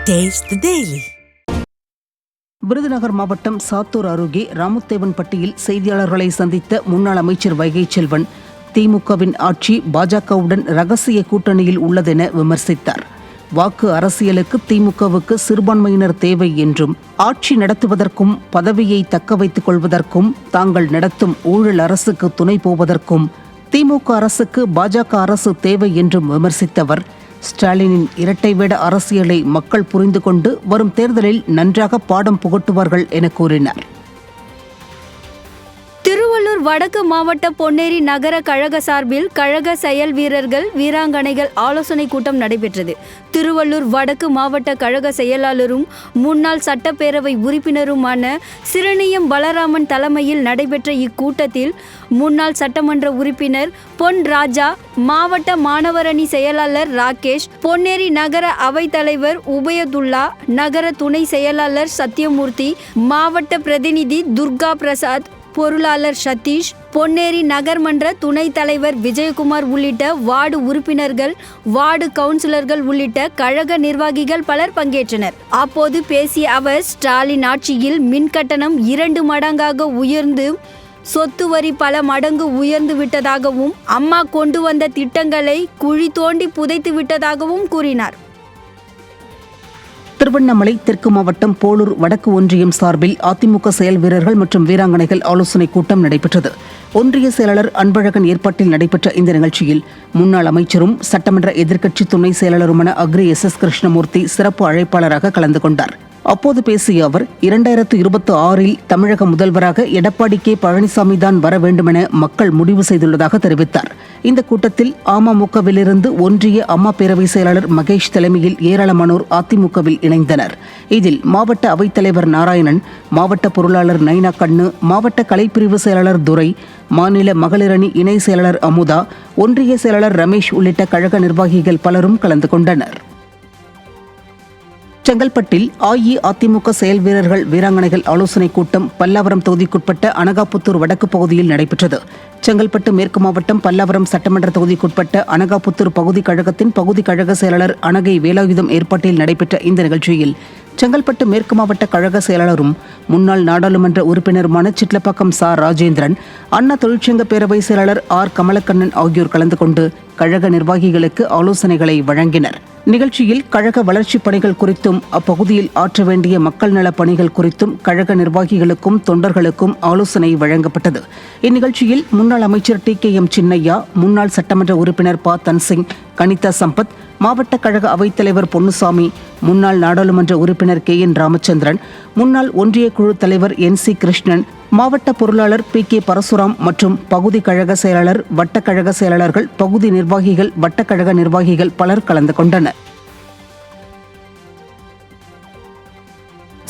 Taste the Daily. Virudhunagar மாவட்டம் சாத்தூர் அருகே ராமுத்தேவன்பட்டியில் செய்தியாளர்களை சந்தித்த முன்னாள் அமைச்சர் வைகை செல்வன் திமுகவின் ஆட்சி பாஜகவுடன் ரகசிய கூட்டணியில் உள்ளதென விமர்சித்தார். வாக்கு அரசியலுக்கு திமுகவுக்கு சிறுபான்மையினர் தேவை என்றும் ஆட்சி நடத்துவதற்கும் பதவியை தக்க வைத்துக் கொள்வதற்கும் தாங்கள் நடத்தும் ஊழல் அரசுக்கு துணை போவதற்கும் திமுக அரசுக்கு பாஜக அரசு தேவை என்றும் விமர்சித்தவர் ஸ்டாலினின் இரட்டை வேட அரசியலை மக்கள் புரிந்து கொண்டு வரும் தேர்தலில் நன்றாக பாடம் புகட்டுவார்கள் என கூறினார். திருவள்ளூர் வடக்கு மாவட்ட பொன்னேரி நகர கழக சார்பில் கழக செயல் வீரர்கள் வீராங்கனைகள் ஆலோசனை கூட்டம் நடைபெற்றது. திருவள்ளூர் வடக்கு மாவட்ட கழக செயலாளரும் முன்னாள் சட்டப்பேரவை உறுப்பினருமான சிறுனியம் பலராமன் தலைமையில் நடைபெற்ற இக்கூட்டத்தில் முன்னாள் சட்டமன்ற உறுப்பினர் பொன் ராஜா, மாவட்ட மாணவரணி செயலாளர் ராகேஷ், பொன்னேரி நகர அவைத்தலைவர் உபயதுல்லா, நகர துணை செயலாளர் சத்யமூர்த்தி, மாவட்ட பிரதிநிதி துர்கா பிரசாத், பொருளாளர் சதீஷ், பொன்னேரி நகர்மன்ற துணைத் தலைவர் விஜயகுமார் உள்ளிட்ட வார்டு உறுப்பினர்கள், வார்டு கவுன்சிலர்கள் உள்ளிட்ட கழக நிர்வாகிகள் பலர் பங்கேற்றனர். அப்போது பேசிய அவர், ஸ்டாலின் ஆட்சியில் மின் கட்டணம் 2 மடங்காக உயர்ந்து சொத்து வரி பல மடங்கு உயர்ந்து விட்டதாகவும் அம்மா கொண்டு வந்த திட்டங்களை குழி தோண்டி புதைத்து விட்டதாகவும் கூறினார். திருவண்ணாமலை தெற்கு மாவட்டம் போலூர் வடக்கு ஒன்றியம் சார்பில் அதிமுக செயல் வீரர்கள் மற்றும் வீராங்கனைகள் ஆலோசனைக் கூட்டம் நடைபெற்றது. ஒன்றிய செயலாளர் அன்பழகன் ஏற்பாட்டில் நடைபெற்ற இந்த நிகழ்ச்சியில் முன்னாள் அமைச்சரும் சட்டமன்ற எதிர்க்கட்சி துணை செயலாளருமான அக்ரி SS கிருஷ்ணமூர்த்தி சிறப்பு அழைப்பாளராக கலந்து கொண்டார். அப்போது பேசிய அவர், 2026 தமிழக முதல்வராக எடப்பாடி K பழனிசாமி தான் வர வேண்டுமென மக்கள் முடிவு செய்துள்ளதாக தெரிவித்தார். இந்த கூட்டத்தில் அமமுகவிலிருந்து ஒன்றிய அம்மா பேரவை செயலாளர் மகேஷ் தலைமையில் ஏராளமானோர் அதிமுகவில் இணைந்தனர். இதில் மாவட்ட அவைத்தலைவர் நாராயணன், மாவட்ட பொருளாளர் நைனா கண்ணு, மாவட்ட கலைப்பிரிவு செயலாளர் துரை, மாநில மகளிரணி இணை செயலாளர் அமுதா, ஒன்றிய செயலாளர் ரமேஷ் உள்ளிட்ட கழக நிர்வாகிகள் பலரும் கலந்து கொண்டனர். செங்கல்பட்டில் அஇஅதிமுக செயல் வீரர்கள் வீராங்கனைகள் ஆலோசனைக் கூட்டம் பல்லாவரம் தொகுதிக்குட்பட்ட அனகாபுத்தூர் வடக்கு பகுதியில் நடைபெற்றது. செங்கல்பட்டு மேற்கு மாவட்டம் பல்லாவரம் சட்டமன்ற தொகுதிக்குட்பட்ட அனகாபுத்தூர் பகுதி கழகத்தின் பகுதி கழக செயலாளர் அனகை வேலாயுதம் ஏற்பாட்டில் நடைபெற்ற இந்த நிகழ்ச்சியில் செங்கல்பட்டு மேற்கு மாவட்ட கழக செயலாளரும் முன்னாள் நாடாளுமன்ற உறுப்பினருமான சிட்லப்பாக்கம் ச ராஜேந்திரன், அண்ணா தொழிற்சங்க பேரவை செயலாளர் R கமலக்கண்ணன் ஆகியோர் கலந்து கொண்டு கழக நிர்வாகிகளுக்கு ஆலோசனைகளை வழங்கினர். நிகழ்ச்சியில் கழக வளர்ச்சிப் பணிகள் குறித்தும் அப்பகுதியில் ஆற்ற வேண்டிய மக்கள் நலப் பணிகள் குறித்தும் கழக நிர்வாகிகளுக்கும் தொண்டர்களுக்கும் ஆலோசனை வழங்கப்பட்டது. இந்நிகழ்ச்சியில் முன்னாள் அமைச்சர் TKM சின்னையா, முன்னாள் சட்டமன்ற உறுப்பினர் ப தன்சிங், கனிதா சம்பத், மாவட்ட கழக அவைத்தலைவர் பொன்னுசாமி, முன்னாள் நாடாளுமன்ற உறுப்பினர் KN ராமச்சந்திரன், முன்னாள் ஒன்றிய குழு தலைவர் NC கிருஷ்ணன், மாவட்ட பொருளாளர் PK பரசுராம் மற்றும் பகுதி கழக செயலாளர், வட்ட கழக செயலாளர்கள், பகுதி நிர்வாகிகள், வட்டக்கழக நிர்வாகிகள் பலர் கலந்து கொண்டனர்.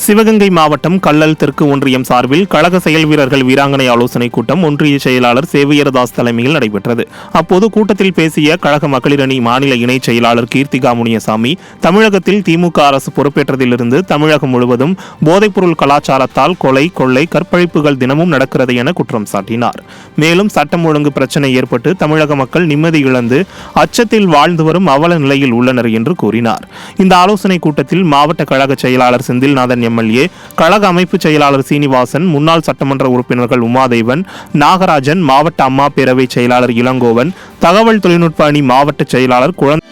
சிவகங்கை மாவட்டம் கள்ளல் தெற்கு ஒன்றியம் சார்பில் கழக செயல் வீரர்கள் வீராங்கனை ஆலோசனைக் கூட்டம் ஒன்றிய செயலாளர் சேவியரதாஸ் தலைமையில் நடைபெற்றது. அப்போது கூட்டத்தில் பேசிய கழக மகளிரணி மாநில இணைச் செயலாளர் கீர்த்திகா முனியசாமி, தமிழகத்தில் திமுக அரசு பொறுப்பேற்றதிலிருந்து தமிழகம் முழுவதும் போதைப்பொருள் கலாச்சாரத்தால் கொலை, கொள்ளை, கற்பழிப்புகள் தினமும் நடக்கிறது என குற்றம் சாட்டினார். மேலும் சட்டம் ஒழுங்கு பிரச்சினை ஏற்பட்டு தமிழக மக்கள் நிம்மதி இழந்து அச்சத்தில் வாழ்ந்து வரும் அவல நிலையில் உள்ளனர் என்று கூறினார். இந்த ஆலோசனைக் கூட்டத்தில் மாவட்ட கழக செயலாளர் செந்தில்நாதன் MLA, கழக அமைப்பு செயலாளர் சீனிவாசன், முன்னாள் சட்டமன்ற உறுப்பினர்கள் உமாதேவன், நாகராஜன், மாவட்ட அம்மா பேரவை செயலாளர் இளங்கோவன், தகவல் தொழில்நுட்ப அணி மாவட்ட செயலாளர் குழந்தை